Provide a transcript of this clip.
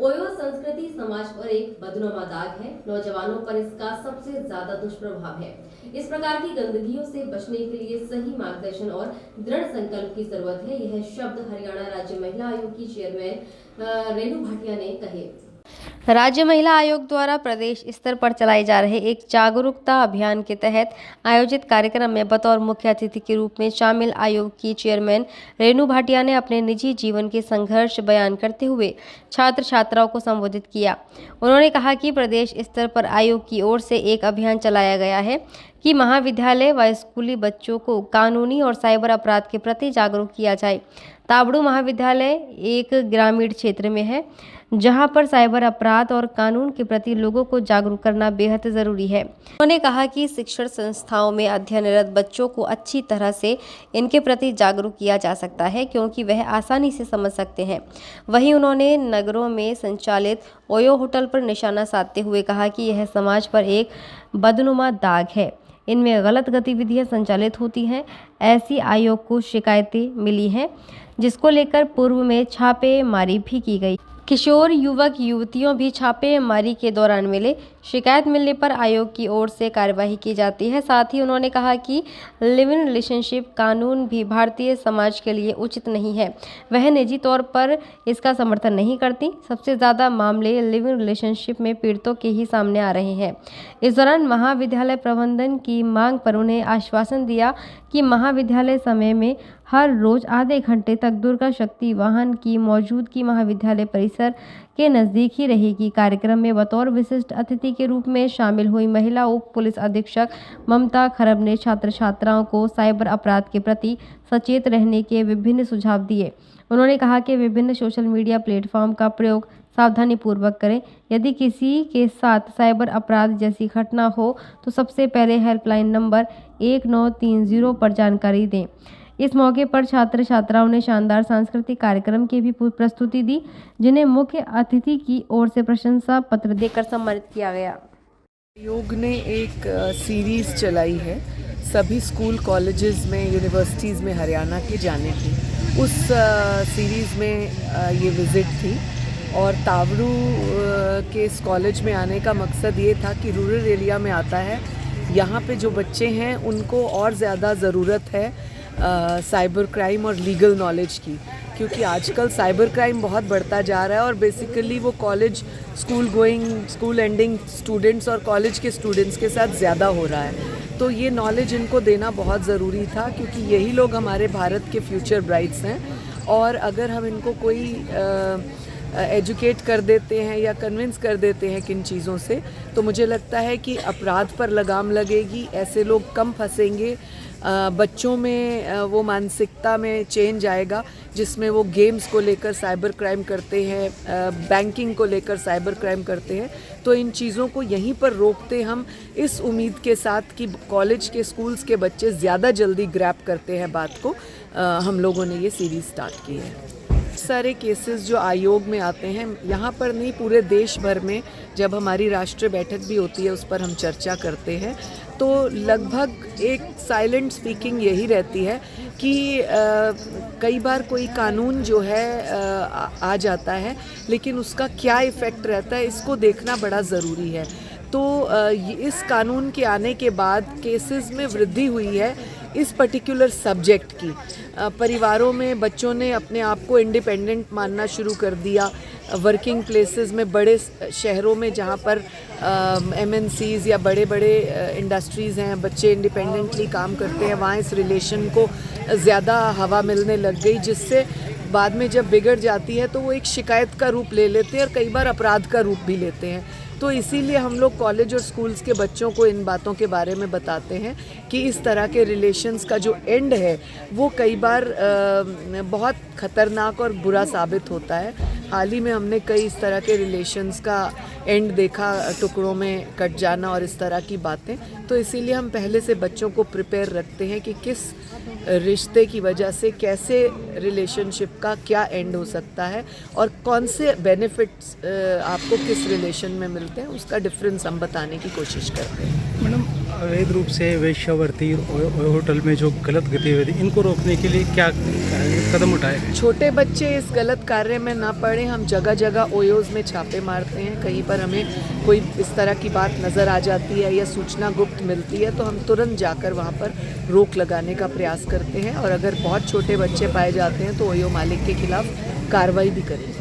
OYO संस्कृति समाज पर एक बदनुमा दाग है। नौजवानों पर इसका सबसे ज्यादा दुष्प्रभाव है। इस प्रकार की गंदगियों से बचने के लिए सही मार्गदर्शन और दृढ़ संकल्प की जरूरत है। यह शब्द हरियाणा राज्य महिला आयोग की चेयरमैन रेणु भाटिया ने कहे। राज्य महिला आयोग द्वारा प्रदेश स्तर पर चलाए जा रहे एक जागरूकता अभियान के तहत आयोजित कार्यक्रम में बतौर मुख्य अतिथि के रूप में शामिल आयोग की चेयरमैन रेणु भाटिया ने अपने निजी जीवन के संघर्ष बयान करते हुए छात्र छात्राओं को संबोधित किया। उन्होंने कहा कि प्रदेश स्तर पर आयोग की ओर से एक अभियान चलाया गया है कि महाविद्यालय व स्कूली बच्चों को कानूनी और साइबर अपराध के प्रति जागरूक किया जाए। ताबड़ू महाविद्यालय एक ग्रामीण क्षेत्र में है, जहां पर साइबर अपराध और कानून के प्रति लोगों को जागरूक करना बेहद जरूरी है। उन्होंने कहा कि शिक्षण संस्थाओं में अध्ययनरत बच्चों को अच्छी तरह से इनके प्रति जागरूक किया जा सकता है, क्योंकि वह आसानी से समझ सकते हैं। वहीं उन्होंने नगरों में संचालित ओयो होटल पर निशाना साधते हुए कहा कि यह समाज पर एक बदनुमा दाग है। इनमें गलत गतिविधियां संचालित होती हैं। ऐसी आयोग को शिकायतें मिली हैं, जिसको लेकर पूर्व में छापेमारी भी की गई। किशोर युवक युवतियों भी छापेमारी के दौरान मिले। शिकायत मिलने पर आयोग की ओर से कार्यवाही की जाती है। साथ ही उन्होंने कहा कि लिव इन रिलेशनशिप कानून भी भारतीय समाज के लिए उचित नहीं है। वह निजी तौर पर इसका समर्थन नहीं करती। सबसे ज़्यादा मामले लिव इन रिलेशनशिप में पीड़ितों के ही सामने आ रहे हैं। इस दौरान महाविद्यालय प्रबंधन की मांग पर उन्हें आश्वासन दिया कि महाविद्यालय समय में हर रोज आधे घंटे तक दुर्गा शक्ति वाहन की मौजूदगी महाविद्यालय परिसर के नजदीक ही रहेगी। कार्यक्रम में बतौर विशिष्ट अतिथि के रूप में शामिल हुई महिला उप पुलिस अधीक्षक ममता खरब ने छात्र छात्राओं को साइबर अपराध के प्रति सचेत रहने के विभिन्न सुझाव दिए। उन्होंने कहा कि विभिन्न सोशल मीडिया प्लेटफॉर्म का प्रयोग सावधानी पूर्वक करें। यदि किसी के साथ साइबर अपराध जैसी घटना हो तो सबसे पहले हेल्पलाइन नंबर 1930 पर जानकारी दें। इस मौके पर छात्र छात्राओं ने शानदार सांस्कृतिक कार्यक्रम की भी प्रस्तुति दी, जिन्हें मुख्य अतिथि की ओर से प्रशंसा पत्र देकर सम्मानित किया गया। आयोग ने एक सीरीज चलाई है सभी स्कूल कॉलेजेस में यूनिवर्सिटीज़ में हरियाणा के जाने की। उस सीरीज़ में ये विज़िट थी और तावड़ू के इस कॉलेज में आने का मकसद ये था कि रूरल एरिया में आता है, यहाँ पे जो बच्चे हैं उनको और ज़्यादा ज़रूरत है साइबर क्राइम और लीगल नॉलेज की, क्योंकि आजकल साइबर क्राइम बहुत बढ़ता जा रहा है और बेसिकली वो कॉलेज स्कूल एंडिंग स्टूडेंट्स और कॉलेज के स्टूडेंट्स के साथ ज़्यादा हो रहा है। तो ये नॉलेज इनको देना बहुत ज़रूरी था, क्योंकि यही लोग हमारे भारत के फ्यूचर ब्राइट्स हैं। और अगर हम इनको कोई एजुकेट कर देते हैं या कन्विंस कर देते हैं किन चीज़ों से, तो मुझे लगता है कि अपराध पर लगाम लगेगी, ऐसे लोग कम फंसेंगे, बच्चों में वो मानसिकता में चेंज आएगा जिसमें वो गेम्स को लेकर साइबर क्राइम करते हैं, बैंकिंग को लेकर साइबर क्राइम करते हैं। तो इन चीज़ों को यहीं पर रोकते हम इस उम्मीद के साथ कि कॉलेज के स्कूल्स के बच्चे ज़्यादा जल्दी ग्रैप करते हैं बात को, हम लोगों ने ये सीरीज़ स्टार्ट की है। सारे केसेस जो आयोग में आते हैं, यहाँ पर नहीं पूरे देश भर में जब हमारी राष्ट्रीय बैठक भी होती है उस पर हम चर्चा करते हैं, तो लगभग एक साइलेंट स्पीकिंग यही रहती है कि कई बार कोई कानून जो है आ जाता है, लेकिन उसका क्या इफ़ेक्ट रहता है इसको देखना बड़ा ज़रूरी है। तो इस कानून के आने के बाद केसेस में वृद्धि हुई है इस पर्टिकुलर सब्जेक्ट की। परिवारों में बच्चों ने अपने आप को इंडिपेंडेंट मानना शुरू कर दिया। वर्किंग प्लेसेस में, बड़े शहरों में जहाँ पर MNCs या बड़े बड़े इंडस्ट्रीज़ हैं, बच्चे इंडिपेंडेंटली काम करते हैं, वहाँ इस रिलेशन को ज़्यादा हवा मिलने लग गई, जिससे बाद में जब बिगड़ जाती है तो वो एक शिकायत का रूप ले लेते हैं और कई बार अपराध का रूप भी लेते हैं। तो इसीलिए हम लोग कॉलेज और स्कूल्स के बच्चों को इन बातों के बारे में बताते हैं कि इस तरह के रिलेशंस का जो एंड है वो कई बार बहुत ख़तरनाक और बुरा साबित होता है। हाल ही में हमने कई इस तरह के रिलेशंस का एंड देखा, टुकड़ों में कट जाना और इस तरह की बातें। तो इसीलिए हम पहले से बच्चों को प्रिपेयर रखते हैं कि किस रिश्ते की वजह से कैसे रिलेशनशिप का क्या एंड हो सकता है और कौन से बेनिफिट्स आपको किस रिलेशन में मिलते हैं, उसका डिफरेंस हम बताने की कोशिश करते हैं। मैडम, अवैध रूप से वेश्यावृत्ति होटल में जो गलत गतिविधि इनको रोकने के लिए क्या कदम उठाए गए? छोटे बच्चे इस गलत कार्य में ना पड़े। हम जगह जगह ओयोज में छापे मारते हैं। कहीं पर हमें कोई इस तरह की बात नज़र आ जाती है या सूचना गुप्त मिलती है तो हम तुरंत जाकर वहाँ पर रोक लगाने का प्रयास करते हैं, और अगर बहुत छोटे बच्चे पाए जाते हैं तो ओयो मालिक के खिलाफ कार्रवाई भी करेंगे।